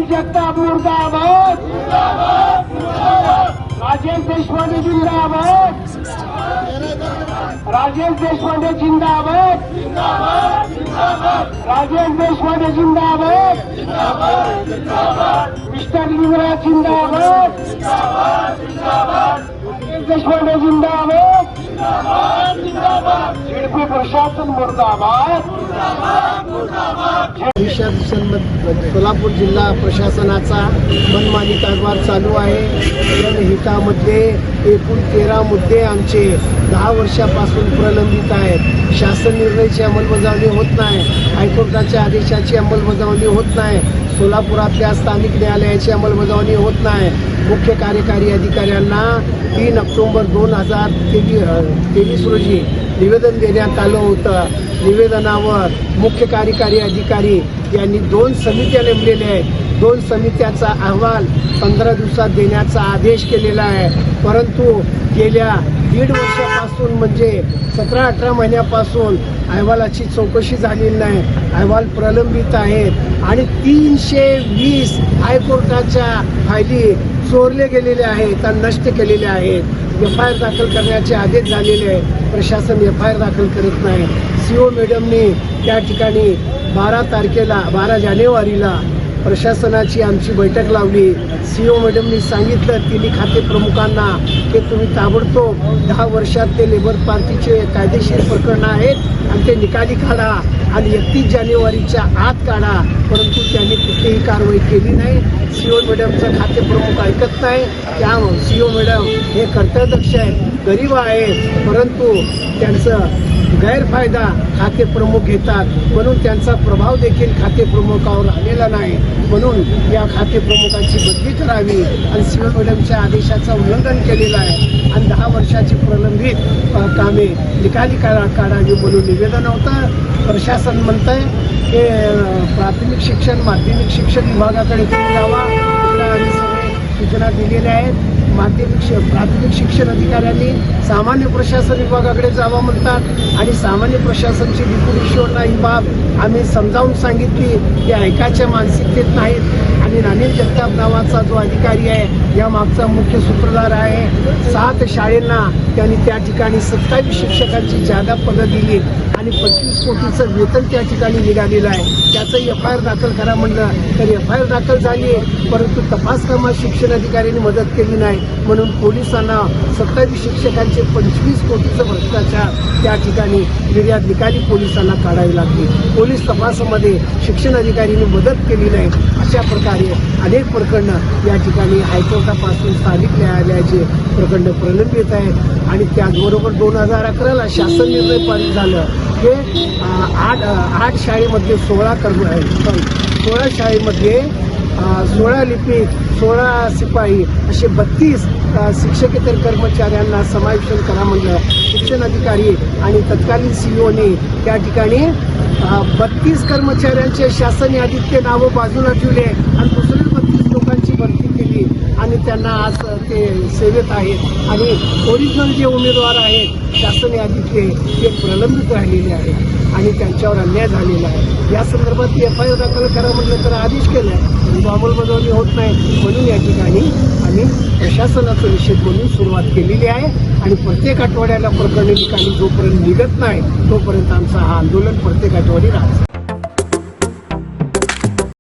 जगताप मुर्दाबाद, राजेश देशपांडे जिंदाबाद, राजेश देशपांडे जिंदाबाद, राजेश देशपांडे जिंदाबाद, मिस्टर युवराज जिंदाबाद, राजेश देशपांडे जिंदाबाद, झेडपी प्रशासन मुर्दाबाद। सोलापूर जिल्हा प्रशासनाचा मनमानी कारभार चालू आहे। जनहितामध्ये एकूण 13 मुद्दे आमचे 10 वर्षापासून प्रलंबित आहेत। शासन निर्णयाची अंमलबजावणी होत नाही, हायकोर्टाच्या आदेशाची अंमलबजावणी होत नाही, सोलापुरातल्या स्थानिक न्यायालयाची अंमलबजावणी होत नाही। मुख्य कार्यकारी अधिकाऱ्यांना 3 ऑक्टोबर 2023 रोजी निवेदन देण्यात आलं होतं। निवेदनावर मुख्य कार्यकारी अधिकारी यांनी 2 समित्या नेमलेल्या आहेत। 2 समित्याचा अहवाल 15 दिवसात देण्याचा आदेश केलेला आहे, परंतु गेल्या 1.5 वर्षापासून म्हणजे 17-18 महिन्यापासून अहवालाची चौकशी झालेली नाही। अहवाल प्रलंबित आहेत आणि 320 हायकोर्टाच्या फायली चोरले गेलेले आहेत आणि नष्ट केलेले आहेत। FIR दाखल करण्याचे आदेश झालेले आहे, प्रशासन FIR दाखल करत नाही। CO मॅडमनी त्या ठिकाणी 12 जानेवारीला प्रशासनाची आमची बैठक लावली। CO मॅडमनी सांगितलं तिन्ही खाते प्रमुखांना की तुम्ही ताबडतोब 10 वर्षात ते लेबर पार्टीचे कायदेशीर प्रकरण आहेत आणि ते निकाली काढा आणि 31 जानेवारीच्या आत काढा, परंतु त्यांनी कुठलीही कारवाई केली नाही। CO मॅडमचं खाते प्रमुख ऐकत नाही। त्यामुळे CO मॅडम हे कर्तव्यदक्ष आहेत, गरीब आहेत, परंतु त्यांचं गैरफायदा खाते प्रमुख घेतात, म्हणून त्यांचा प्रभाव देखील खाते प्रमुखावर आलेला नाही। म्हणून या खाते प्रमुखाची बदली करावी आणि CO मॅडमच्या आदेशाचं उल्लंघन केलेलं आहे आणि 10 वर्षाची प्रलंबित कामे निकाली काढावी म्हणून निवेदन होतं। प्रशासन म्हणतंय की प्राथमिक शिक्षण माध्यमिक शिक्षण विभागाकडे तुम्ही जावा, आम्ही सगळे सूचना दिलेल्या आहेत। प्राथमिक शिक्षण अधिकाऱ्यांनी सामान्य प्रशासन विभागाकडे जावं म्हणतात आणि सामान्य प्रशासनची डिप्युटेशनला ही बाब आम्ही समजावून सांगितली, ते ऐकायच्या मानसिकतेत नाहीत। आणि अनिल जगताप नावाचा जो अधिकारी आहे या मागचा मुख्य सूत्रधार आहे। 7 शाळेंना त्यांनी त्या ठिकाणी 27 शिक्षकांची जादा पदं दिली आणि 25 कोटीचं वेतन त्या ठिकाणी निघालेलं आहे। त्याचं FIR दाखल करा म्हणलं तर FIR दाखल झाली, परंतु तपास कामात शिक्षण अधिकाऱ्यांनी मदत केली नाही, म्हणून पोलिसांना 27 शिक्षकांचे 25 कोटीचं भ्रष्टाचार त्या ठिकाणी निर्यात निकाली पोलिसांना काढावी लागली। पोलीस तपासामध्ये शिक्षण अधिकाऱ्यांनी मदत केली नाही। अशा प्रकारे अनेक प्रकरणं या ठिकाणी हायकोर्टापासून स्थानिक न्यायालयाचे प्रकरण प्रलंबित आहेत आणि त्याचबरोबर 2011ला शासन निर्णय पारित झालं की 8 शाळेमध्ये 16 शाळेमध्ये 16 लिपिक 16 शिपाई असे 32 शिक्षकेतर कर्मचाऱ्यांना समावेशन करा म्हणलं शिक्षण अधिकारी आणि तत्कालीन COने त्या ठिकाणी 32 कर्मचाऱ्यांचे शासन यादीत ते नावं बाजूला ठेवले आणि दुसरे 32 लोकांची भरती केली आणि त्यांना आज ते सेवेत आहेत आणि ओरिजिनल जे उमेदवार आहेत शासन यादीतले ते प्रलंबित राहिलेले आहेत आणि त्यांच्यावर अन्याय झालेला आहे। या संदर्भात FIR दाखल करा म्हटलं तर आदेश केला आहे, अंमलबजावणी होत नाही, म्हणून या ठिकाणी आम्ही प्रशासनाचा निषेध म्हणून सुरुवात केलेली आहे आणि प्रत्येक आठवड्याला प्रकरणी निकाली जोपर्यंत निघत नाही तोपर्यंत आमचं हा आंदोलन प्रत्येक आठवडी राहतं।